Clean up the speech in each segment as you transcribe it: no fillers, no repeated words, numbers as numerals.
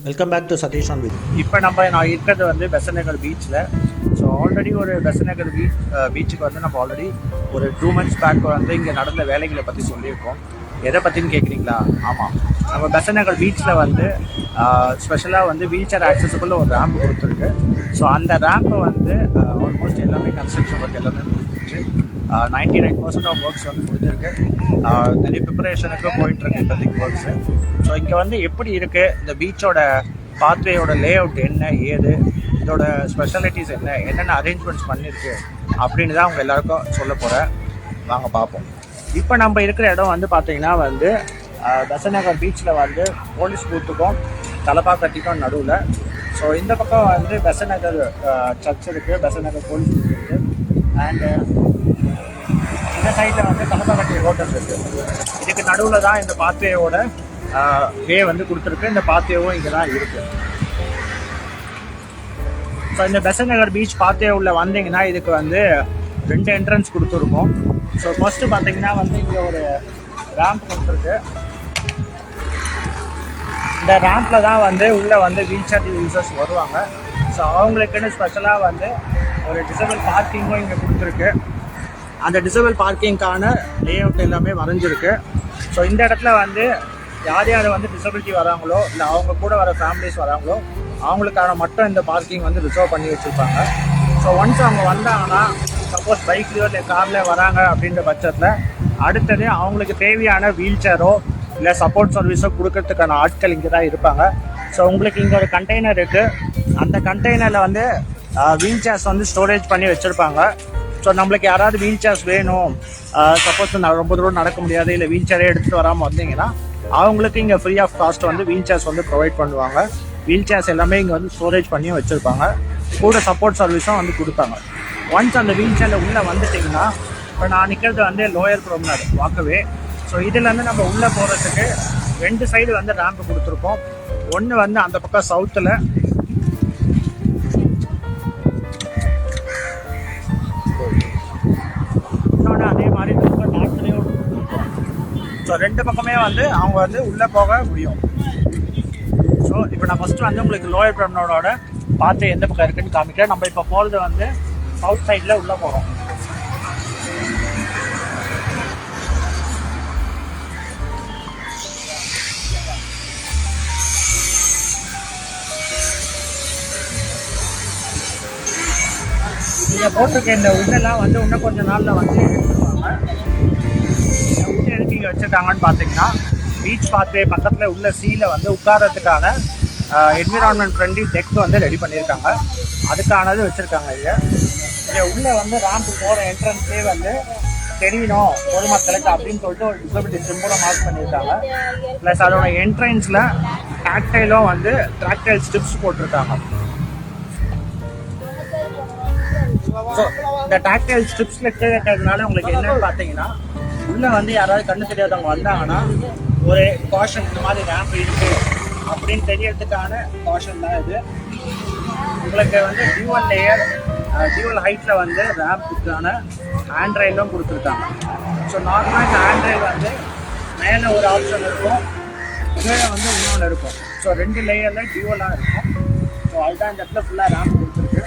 Welcome back to Satish on with. இப்போ நான் இருக்கிறது வந்து பெசன்ட் நகர் பீச்சில். ஸோ ஆல்ரெடி ஒரு பெசன்ட் நகர் பீச்சுக்கு வந்து நம்ம ஆல்ரெடி ஒரு 2 months பேக் வந்து இங்கே நடந்த வேலைகளை பற்றி சொல்லியிருக்கோம். எதை பற்றின்னு கேட்குறீங்களா? ஆமாம், நம்ம பெசன்ட் நகர் பீச்சில் வந்து ஸ்பெஷலாக வந்து வீல் சேர் ஆக்சஸபிள் ஒரு ரேம்ப் கொடுத்துருக்கு. ஸோ அந்த ரேம்பை வந்து ஆல்மோஸ்ட் எல்லாமே கன்ஸ்ட்ரக்ஷன் ஒர்க் எல்லாமே முடிஞ்சிருச்சு. 99% ஆஃப் ஒர்க்ஸ் வந்து முடிஞ்சிருக்கு. நிறைய ப்ரிப்பரேஷனுக்கு போயிட்டுருக்கு இப்போதைக்கு ஒர்க்ஸு. ஸோ இங்கே வந்து எப்படி இருக்குது இந்த பீச்சோட பாத்வேயோட லே அவுட் என்ன ஏது, இதோட ஸ்பெஷாலிட்டிஸ் என்னென்ன அரேஞ்ச்மெண்ட்ஸ் பண்ணியிருக்கு அப்படின்னு தான் அவங்க எல்லாருக்கும் சொல்ல போகிறேன். வாங்க பார்ப்போம். இப்போ நம்ம இருக்கிற இடம் வந்து பார்த்தீங்கன்னா வந்து பெசன்ட் நகர் பீச்சில் வந்து போலீஸ் பூத்துக்கும் தலப்பாக்கட்டிக்கும் நடுவில். ஸோ இந்த பக்கம் வந்து பெசன்ட் நகர் சர்ச் இருக்குது, பெசன்ட் நகர் போலீஸ் பூத் இருக்குது. அண்டு இந்த சைடில் வந்து தலப்பாக்கட்டி ஹோட்டல் இருக்குது. இதுக்கு நடுவில் தான் இந்த பாத்வேயோட வே வந்து கொடுத்துருக்கு. இந்த பாத்வேவும் இங்கே தான் இருக்குது. ஸோ இந்த பெசன்ட் நகர் பீச் பாத்வே உள்ள வந்தீங்கன்னா இதுக்கு வந்து 2 என்ட்ரன்ஸ் கொடுத்துருக்கோம். ஸோ ஃபர்ஸ்ட்டு பார்த்தீங்கன்னா வந்து இங்கே ஒரு ரேம்ப் கொடுத்துருக்கு. இந்த ரேம்பில் தான் வந்து உள்ளே வந்து வீல் சேர் யூசர்ஸ் வருவாங்க. ஸோ அவங்களுக்குன்னு ஸ்பெஷலாக வந்து ஒரு டிசபிள் பார்க்கிங்கும் இங்கே கொடுத்துருக்கு. அந்த டிசபிள் பார்க்கிங்க்கான லே அவுட் எல்லாமே வரைஞ்சிருக்கு. ஸோ இந்த இடத்துல வந்து யார் யார் வந்து டிசபிலிட்டி வராங்களோ இல்லை அவங்க கூட வர ஃபேமிலிஸ் வராங்களோ அவங்களுக்கான மட்டும் இந்த பார்க்கிங் வந்து ரிசர்வ் பண்ணி வச்சுருப்பாங்க. ஸோ ஒன்ஸ் அவங்க வந்தாங்கன்னா, சப்போஸ் பைக்லேயோ இல்லை காரில் வராங்க அப்படின்ற பட்சத்தில் அடுத்தது அவங்களுக்கு தேவையான வீல் சேரோ இல்லை சப்போர்ட் சர்வீஸோ கொடுக்கறதுக்கான ஆட்கள் இங்கே தான் இருப்பாங்க. ஸோ உங்களுக்கு இங்கே ஒரு கண்டெய்னர் இருக்குது. அந்த கண்டெய்னரில் வந்து வீல் சேர்ஸ் வந்து ஸ்டோரேஜ் பண்ணி வச்சுருப்பாங்க. ஸோ நம்மளுக்கு யாராவது வீல் சேர்ஸ் வேணும், சப்போஸ் ரொம்ப தூரம் நடக்க முடியாது இல்லை வீல் சேரே எடுத்துகிட்டு வராமல் வந்தீங்கன்னா அவங்களுக்கு இங்கே ஃப்ரீ ஆஃப் காஸ்ட் வந்து வீல் சேர்ஸ் வந்து ப்ரொவைட் பண்ணுவாங்க. வீல் சேர்ஸ் எல்லாமே இங்கே வந்து ஸ்டோரேஜ் பண்ணியும் வச்சுருப்பாங்க. கூட சப்போர்ட் சர்வீஸும் வந்து கொடுப்பாங்க. ஒன்ஸ் அந்த வீல் சேரில் உள்ளே வந்துட்டிங்கன்னா, இப்போ நான் நிற்கிறது வந்து லோயர் ப்ரோம்னார் வாக்கவே. ஸோ இதுலேருந்து நம்ம உள்ளே போகிறதுக்கு 2 சைடு வந்து ரேம்ப் கொடுத்துருக்கோம். ஒன்று வந்து அந்த பக்கம் சவுத்தில், இன்னொன்று அதே மாதிரி நார்த்லேயும் கொடுத்துருக்கோம். ஸோ 2 பக்கமே வந்து அவங்க வந்து உள்ளே போக முடியும். ஸோ இப்போ நான் ஃபஸ்ட்டு வந்து உங்களுக்கு லோயர் ப்ரோம்னோட பார்த்து எந்த பக்கம் இருக்குன்னு காமிக்கிறேன். நம்ம இப்போ போகிறது வந்து சவுத் சைடில் உள்ளே போகிறோம். இங்கே போட்டிருக்க இந்த உட்டெல்லாம் வந்து இன்னும் கொஞ்சம் நாளில் வந்து எடுத்துருவாங்க. இந்த உட்டு எதுக்கு இங்கே வச்சுருக்காங்கன்னு பார்த்தீங்கன்னா, பீச் பாத்வே பக்கத்தில் உள்ள சீல வந்து உட்காரத்துக்கான என்விரான்மெண்ட் ஃப்ரெண்ட்லி டெக் வந்து ரெடி பண்ணியிருக்காங்க. அதுக்கானது வச்சுருக்காங்க. இங்கே உள்ளே வந்து ரேம்ப் போகிற என்ட்ரன்ஸ்லேயே வந்து தெரியணும் பொதுமக்களுக்கு அப்படின்னு சொல்லிட்டு ஒரு டிசபிலிட்டி சிம்பிளை மார்க் பண்ணியிருக்காங்க. ப்ளஸ் அதோட என்ட்ரன்ஸில் டாக்டைலும் வந்து டாக்டைல் ஸ்ட்ரிப்ஸ் போட்டிருக்காங்க. ஸோ இந்த டாக்டைல் ஸ்ட்ரிப்ஸில் இருக்கிறதுனால உங்களுக்கு என்னன்னு பார்த்தீங்கன்னா, உள்ளே வந்து யாராவது கண்ணு தெரியாதவங்க வந்தாங்கன்னா ஒரு காஷன், இந்த மாதிரி ரேம்ப் இருக்குது அப்படின்னு தெரியறதுக்கான காஷன் தான் இது. உங்களுக்கு வந்து டியூவல் லேயர் டியூவல் ஹைட்டில் வந்து ரேம்புக்கான ஆண்ட்ராய்டும் கொடுத்துருக்காங்க. ஸோ நார்மலாக இந்த ஆண்ட்ராய்டு வந்து மேலே ஒரு ஆப்ஷன் இருக்கும், கீழே வந்து இன்னொன்று இருக்கும். ஸோ 2 லேயரில் டியூவலாக இருக்கும். ஸோ அதுதான் இந்த இடத்துல ஃபுல்லாக ரேம்ப் கொடுத்துருக்கு.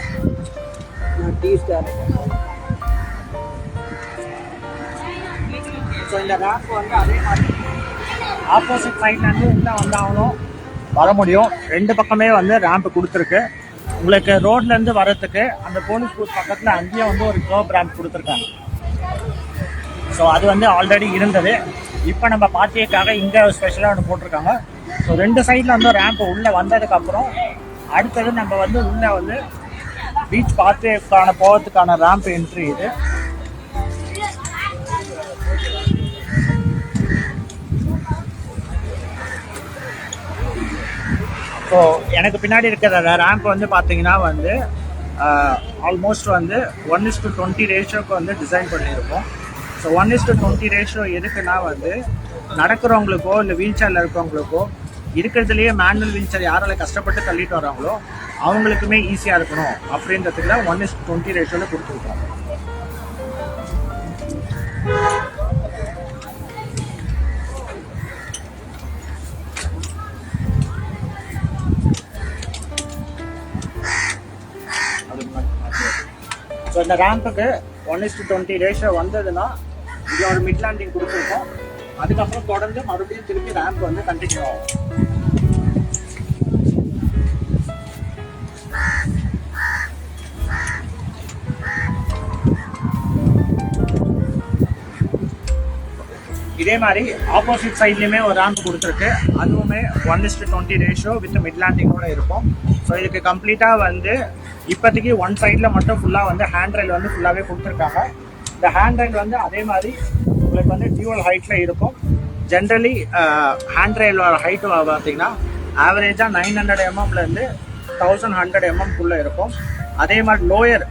Tea star. ஸோ இந்த ரேம்ப் வந்து அதே மாதிரி ஆப்போசிட் சைட்லேருந்து உள்ளே வந்தாலும் வர முடியும். 2 பக்கமே வந்து ரேம்ப் கொடுத்துருக்கு. உங்களுக்கு ரோட்லேருந்து வரத்துக்கு அந்த போலீஸ் பூத் பக்கத்தில் அங்கேயும் வந்து ஒரு கர்ப் ரேம்ப் கொடுத்துருக்காங்க. ஸோ அது வந்து ஆல்ரெடி இருந்தது. இப்போ நம்ம பார்ட்டிக்காக இங்கே ஸ்பெஷலாக ஒன்று போட்டிருக்காங்க. ஸோ 2 சைடில் வந்து ரேம்ப் உள்ளே வந்ததுக்கப்புறம் அடுத்தது நம்ம வந்து உள்ளே வந்து பீச் பாத்வேக்கான போகிறதுக்கான ரேம்ப் என்ட்ரி இது. ஸோ எனக்கு பின்னாடி இருக்கிற ரேம்ப் வந்து பார்த்தீங்கன்னா வந்து ஆல்மோஸ்ட் வந்து 1:20 ரேஷியோக்கு வந்து டிசைன் பண்ணியிருக்கோம். ஸோ 1:20 ரேஷியோ எதுக்குன்னா வந்து நடக்கிறவங்களுக்கோ இல்லை வீல் சேரில் இருக்கிறவங்களுக்கோ இருக்கிறதுலையே மேனுவல் வீல் சேர் யாரால கஷ்டப்பட்டு தள்ளிட்டு வராங்களோ அவங்களுக்குமே ஈஸியாக இருக்கணும் அப்படின்றதுக்கு தான் 1:20 ரேஷியோவில் கொடுத்துருக்கோம். இந்த ரேம்புக்கு 1:20 ரேஷியோ வந்ததுன்னா இது ஒரு மிட் லேண்டிங் கொடுத்துருக்கோம். அதுக்கப்புறம் தொடர்ந்து மறுபடியும் திருப்பி ரேம்ப் வந்து கண்டினியூ ஆகும். இதே மாதிரி ஆப்போசிட் சைட்லையுமே ஒரு ரேம்ப் கொடுத்துருக்கு. அதுவுமே 1:20 ரேஷியோ வித் மிட் லேண்டிங்கோட இருக்கும். ஸோ இதுக்கு கம்ப்ளீட்டாக வந்து இப்போதைக்கு ஒன் சைடில் மட்டும் ஃபுல்லாக வந்து ஹேண்ட் ரைல் வந்து ஃபுல்லாகவே கொடுத்துருக்காங்க. இந்த ஹேண்ட் ரைல் வந்து அதே மாதிரி உங்களுக்கு வந்து டியூவல் ஹைட்டில் இருக்கும். ஜென்ரலி ஹேண்ட் ரயிலோட ஹைட் பார்த்தீங்கன்னா ஆவரேஜாக 900 mmலேருந்து 1100 mmக்குள்ளே இருக்கும். அதே மாதிரி லோயர்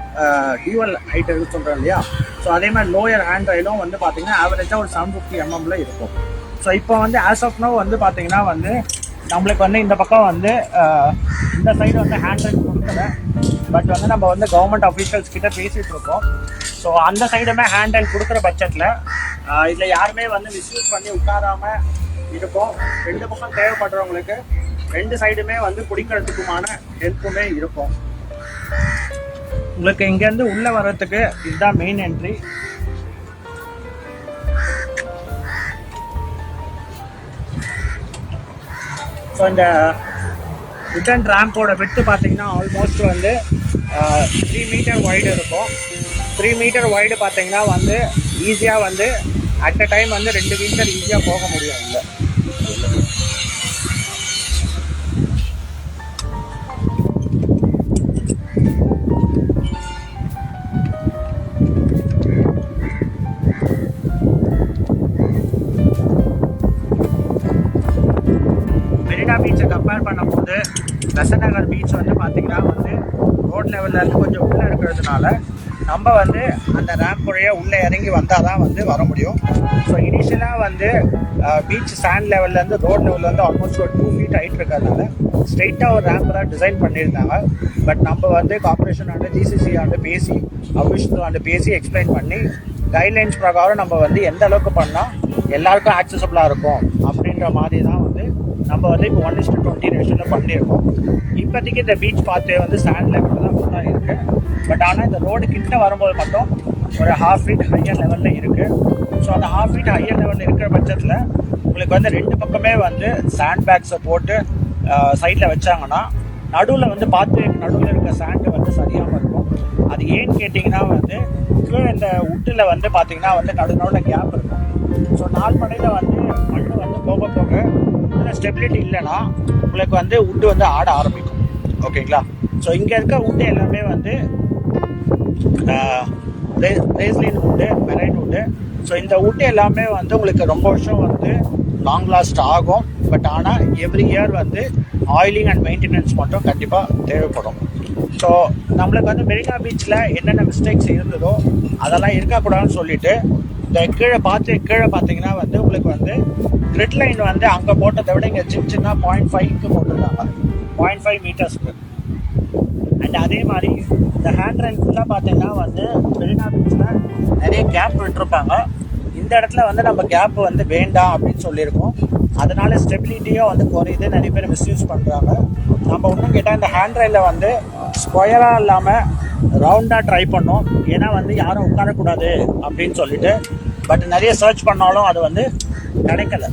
டியூவல் ஹைட் இருக்கு சொல்கிறோம் இல்லையா, ஸோ அதே மாதிரி லோயர் ஹேண்ட் ரயிலும் வந்து பார்த்தீங்கன்னா ஆவரேஜாக ஒரு 750 mmல இருக்கும். ஸோ இப்போ வந்து ஆஸ் ஆஃப் நோ வந்து பார்த்தீங்கன்னா வந்து நம்மளுக்கு வந்து இந்த பக்கம் வந்து இந்த சைடு வந்து ஹேண்ட் ரைல் கொடுக்கல. பட் வந்து நம்ம வந்து கவர்மெண்ட் அஃபீஷியல்ஸ் கிட்ட பேசிகிட்டு இருக்கோம். ஸோ அந்த சைடுமே ஹேண்ட் ரைல் கொடுக்குற பட்சத்தில் இதில் யாருமே வந்து மிஸ்யூஸ் பண்ணி உட்காராமல் இருக்கும். ரெண்டு பக்கம் தேவைப்படுறவங்களுக்கு ரெண்டு சைடுமே வந்து பிடிக்கிறதுக்குமான ஹெல்ப்புமே இருக்கும். உங்களுக்கு இங்கேருந்து உள்ளே வர்றதுக்கு இதுதான் மெயின் என்ட்ரி. ஸோ இந்த ரிட்டர்ன் ரேம்போட விட்டு பார்த்தீங்கன்னா ஆல்மோஸ்ட் வந்து 3 மீட்டர் வைடு இருக்கும். 3 மீட்டர் வைடு பார்த்தீங்கன்னா வந்து ஈஸியாக வந்து அட் அ டைம் வந்து 2 வீலர் ஈஸியாக போக முடியும். இல்லை மெரினா பீச்சை கம்பேர் பண்ணும்போது பெசன்ட் நகர் பீச் வந்து பார்த்திங்கன்னா வந்து ரோட் லெவல்லேருந்து கொஞ்சம் உள்ளே இருக்கிறதுனால நம்ம வந்து அந்த ரேம்ப் வழியாக உள்ளே இறங்கி வந்தால் தான் வந்து வர முடியும். ஸோ இனிஷியலாக வந்து பீச் சாண்ட் லெவல்லேருந்து ரோட் லெவல்லேருந்து ஆல்மோஸ்ட் ஒரு 2 feet ஹைட் இருக்கிறதுனால ஸ்ட்ரெயிட்டாக ஒரு ரேம்ப் தான் டிசைன் பண்ணியிருந்தாங்க. பட் நம்ம வந்து கார்பரேஷன் ஆண்டு ஜிசிசி ஆண்டு பேசி அஃபிஷியல் ஆண்டு பேசி எக்ஸ்பிளைன் பண்ணி கைட்லைன்ஸ் பிரகாரம் நம்ம வந்து எந்த அளவுக்கு பண்ணால் எல்லாருக்கும் ஆக்சசபிளாக இருக்கும் அப்படின்ற மாதிரி தான் வந்து நம்ம வந்து இப்போ 1:20 ரேஷியோவில் பண்ணியிருக்கோம். இப்போதைக்கு இந்த பீச் பார்த்து வந்து சாண்ட் லெவலில் தான் ஃபுல்லாக இருக்குது. பட் ஆனால் இந்த ரோடு கிட்ட வரும்போது மட்டும் ஒரு 1/2 feet ஹையர் லெவலில் இருக்குது. ஸோ அந்த 1/2 feet ஹையர் லெவலில் இருக்கிற பட்சத்தில் உங்களுக்கு வந்து ரெண்டு பக்கமே வந்து சாண்ட் பேக்ஸை போட்டு சைடில் வச்சாங்கன்னா நடுவில் வந்து பார்த்து நடுவில் இருக்க சாண்டு வந்து சரியாமல் இருக்கும். அது ஏன்னு கேட்டிங்கன்னா வந்து கீழே இந்த உட்டில் வந்து பார்த்திங்கன்னா வந்து நடுவில் கேப் இருக்கும். ஸோ நாள்படையில் வந்து மண் வந்து போக போக இதில் ஸ்டெபிலிட்டி இல்லைன்னா உங்களுக்கு வந்து உட்டு வந்து ஆட ஆரம்பிக்கும். ஓகேங்களா? ஸோ இங்கே இருக்க உட்டு எல்லாமே வந்து பிரேஸ்லின் உட்டு, மெரைன் உட்டு. ஸோ இந்த உட்டு எல்லாமே வந்து உங்களுக்கு ரொம்ப வருஷம் வந்து லாங் லாஸ்ட் ஆகும். பட் ஆனால் எவ்ரி இயர் வந்து ஆயிலிங் அண்ட் மெயின்டெனன்ஸ் மட்டும் கண்டிப்பாக தேவைப்படும். ஸோ நம்மளுக்கு வந்து மெரினா பீச்சில் என்னென்ன மிஸ்டேக்ஸ் இருந்ததோ அதெல்லாம் இருக்கக்கூடாதுன்னு சொல்லிவிட்டு இந்த கீழே பார்த்தீங்கன்னா வந்து உங்களுக்கு வந்து கிரிட் லைன் வந்து அங்கே போட்டதை விட இங்கே சின்ன 0.5க்கு போட்டிருக்காங்க, 0.5 மீட்டர்ஸ்க்கு. அண்ட் அதே மாதிரி இந்த ஹேண்ட் ரைல் ஃபுல்லாக பார்த்தீங்கன்னா வந்து மெரினா பீச்சில் நிறைய கேப் விட்டுருப்பாங்க. இந்த இடத்துல வந்து நம்ம கேப் வந்து வேண்டாம் அப்படின்னு சொல்லியிருக்கோம். அதனால ஸ்டெபிலிட்டியும் வந்து குறையுது, நிறைய பேர் மிஸ்யூஸ் பண்ணுறாங்க. நம்ம இன்னும் கேட்டால் இந்த ஹேண்ட் ரைலில் வந்து ஸ்கொயராக இல்லாமல் ரவுண்டாக ட்ரை பண்ணோம். ஏன்னா வந்து யாரும் உட்காரக்கூடாது அப்படின்னு சொல்லிட்டு. பட் நிறைய சர்ச் பண்ணாலும் அது வந்து கிடைக்கல.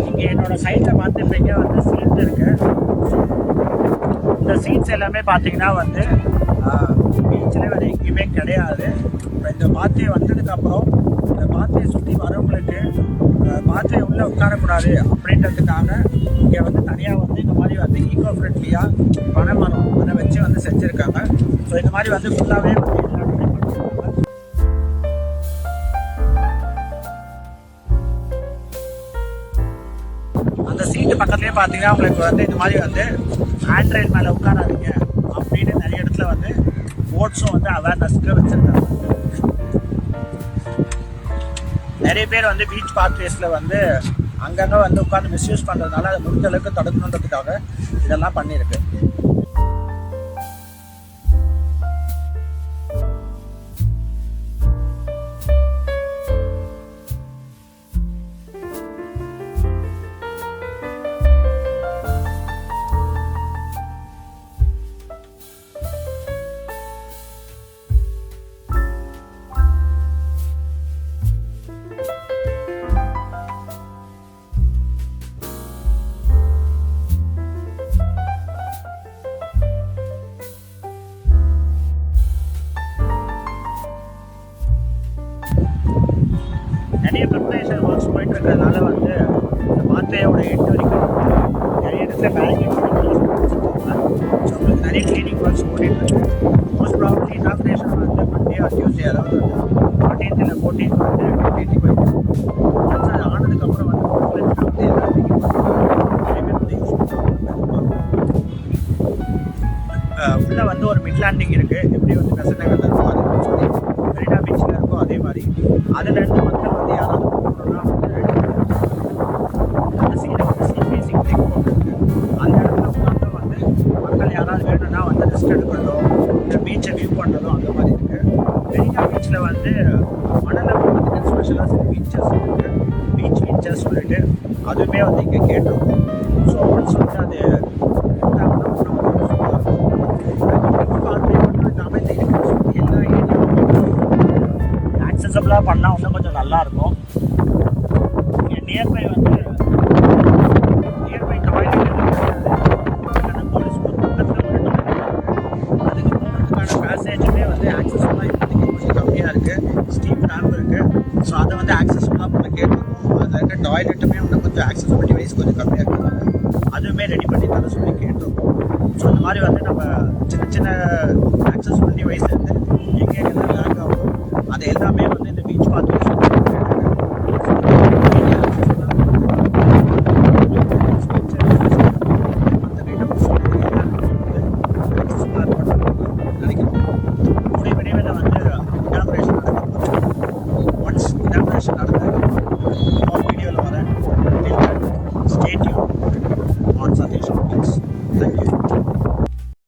இங்கே என்னோட சைடில் பார்த்துப்பீங்க வந்து சீட்ஸ் இருக்குது. இந்த சீட்ஸ் எல்லாமே பார்த்தீங்கன்னா வந்து பீச்சில் வேறு எங்கேயுமே கிடையாது. இப்போ இந்த பாத்தியை வந்ததுக்கப்புறம் இந்த பாத்தியை சுற்றி வரவங்களுக்கு பாத்தியை உள்ளே உட்காரக்கூடாது அப்படின்றதுக்காக இங்கே வந்து தனியாக வந்து இந்த மாதிரி வந்து ஈகோ ஃப்ரெண்ட்லியாக பனைமரம் அதை வச்சு வந்து செஞ்சுருக்காங்க. ஸோ இந்த மாதிரி வந்து ஃபுல்லாகவே வந்து எல்லாருமே பண்ணியிருக்காங்க. அந்த சீட்டு பக்கத்துலேயே பார்த்தீங்கன்னா உங்களுக்கு வந்து இந்த மாதிரி வந்து ஹேண்ட் ரைல் மேலே உட்காராதீங்க அப்படின்னு நிறைய இடத்துல வந்து போட்ஸும் வந்து அவேர்னஸ்க்கு வச்சுருக்காங்க. நிறைய பேர் வந்து பீச் பார்க்வேஸில் வந்து அங்கங்கே வந்து உட்காந்து மிஸ்யூஸ் பண்ணுறதுனால அதை முடிஞ்ச அளவுக்கு தடுக்கணுன்றதுக்காக இதெல்லாம் பண்ணியிருக்கு. நிறைய ப்ரிப்பரேஷன் ஒர்க்ஸ் போயிட்டு இருக்கிறதுனால வந்து இந்த பாத்வேயோட எட்டு வரைக்கும் நிறைய இடத்துல பேரிகேட் வச்சுருக்காங்க. ஸோ உங்களுக்கு நிறைய கிளீனிங் ஒர்க்ஸ் ஓடிட்டு இருக்கு. மோஸ்ட் ப்ராபப்ளி இனாகுரேஷன் வந்து மண்டே ஆர் டியூஸ்டே, அதாவது 14th இல்லை 14th வந்து கட்டி போயிடும். ஒன்ஸ் அது ஆனதுக்கப்புறம் வந்து வந்து எல்லாமே நிறைய பேர் வந்து யூஸ் பண்ணுவாங்க. உள்ளே வந்து ஒரு மிட் லேண்டிங் இருக்குது. எப்படி வந்து பெசன்ட் நகரில் இருக்கும் அதே மாதிரி மெரினா பீச்சில் இருக்கும் அதே மாதிரி. அதுலேருந்து மக்கள் வந்து யாராவது போகணுன்னா வந்து அந்த சீனை வந்து பேசிக் டெக் போட்டுருக்கு. அந்த இடத்துல உட்காந்து வந்து மக்கள் யாராவது வேணும்னா வந்து ரெஸ்ட் எடுக்கிறதோ இல்லை பீச்சை வியூ பண்ணுறதோ அந்த மாதிரி இருக்குது. மெரினா பீச்சில் வந்து மணலில் போகிறதுக்கு ஸ்பெஷலாக சில பீச்சஸ் இருக்குது. பீச் பீச்சஸ் சொல்லிட்டு அதுவுமே வந்து இங்கே கேட்டிருக்கோம். ஸோ ஒன்ஸ் வந்து அது இருந்தாங்கன்னா எல்லா ஏரியாவும் ஆக்சசபிளாக பண்ணால் இன்னும் கொஞ்சம் நல்லாயிருக்கும். இங்கே நியர்பை வந்து நியர்பை டாய்லெட் போலீஸ் பக்கத்தில் ஒரு டாய்லெட், அதுக்கு போகிறதுக்கான பேசேஜுமே வந்து ஆக்சசபிளாக இப்போதைக்கு கொஞ்சம் கம்மியாக இருக்குது. ஸ்டீப் ரேம்ப் இருக்குது. ஸோ அதை வந்து ஆக்சசபிளாக பண்ண கேட்டிருக்கோம். அதில் இருக்க டாய்லெட்டுமே இன்னும் கொஞ்சம் ஆக்சசபிலிட்டி வைஸ் கொஞ்சம் கம்மியாக இருக்கிறாங்க. அதுவுமே ரெடி பண்ணி தர சொல்லி கேட்டிருக்கோம். ஸோ இந்த மாதிரி வந்து நம்ம சின்ன சின்ன ஆக்சசபிலிட்டி வைஸ் வந்து எங்கெங்கெல்லாம் லேக் ஆகும் அது எல்லாமே